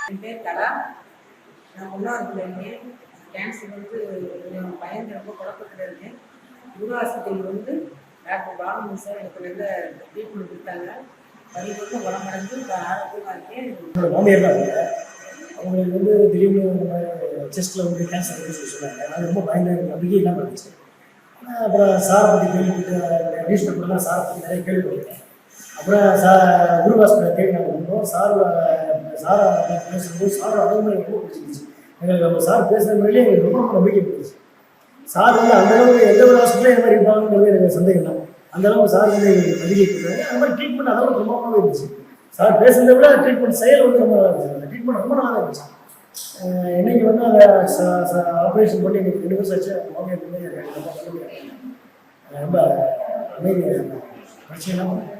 என் பேர் கலா. நான் முன்னாள் இருந்தேன். கேன்சர் என் பையன் ரொம்ப குழப்பத்தில் இருக்கேன். குரு ஆஸ்பத்திரியில் டாக்டர் பாலமணி சார் எனக்கு நல்ல ட்ரீட்மெண்ட் கொடுத்தாங்க. பரிபூர்ண குணமடைஞ்சு இப்போ ஆரோக்கியமாக இருக்கேன். மாமியார் தான் அவங்களுக்கு திடீர்னு செஸ்ட்டில் கேன்சர் இருக்குன்னு சொன்னாங்க. அது ரொம்ப பயந்து நம்பிக்கை இல்லாமல் இருந்துச்சு. அப்புறம் சாரை பற்றி கேள்விப்பட்டு நியூஸ் பேப்பர்லாம் சாரை பற்றி நிறைய கேள்விப்பட்டேன். அப்புறம் குரு ஹாஸ்பிட்டல் தேடி நாங்கள் வந்தோம். சாரை பேசும்போது சாரோட அனுபவம் ரொம்ப பிடிச்சிருந்துச்சு. எங்களுக்கு அவங்க சார் பேசுகிற முறையிலே எங்களுக்கு ரொம்ப ரொம்ப நம்பிக்கை பிடிச்சி. சார் அந்தளவுக்கு எந்த ஒரு ஹாஸ்பிட்டலும் இந்த மாதிரி இருப்பாங்கிறது எனக்கு சந்தேகம் தான். அந்தளவுக்கு சார் எங்களுக்கு நம்பிக்கை கொடுத்தாங்க. அந்த மாதிரி ட்ரீட்மெண்ட் அதோட ரொம்பவே இருந்துச்சு. சார் பேசுகிறத விட ட்ரீட்மெண்ட் செயல் ரொம்ப நல்லா இருந்துச்சு. அந்த ட்ரீட்மெண்ட் ரொம்ப நல்லா இருந்துச்சு. இன்னைக்கு அதை ஆப்ரேஷன் பண்ணி எனக்கு 2 வருஷம் ஆச்சு. மாமியார் ரொம்ப அமைதியாக பிரச்சனை இல்லாமல்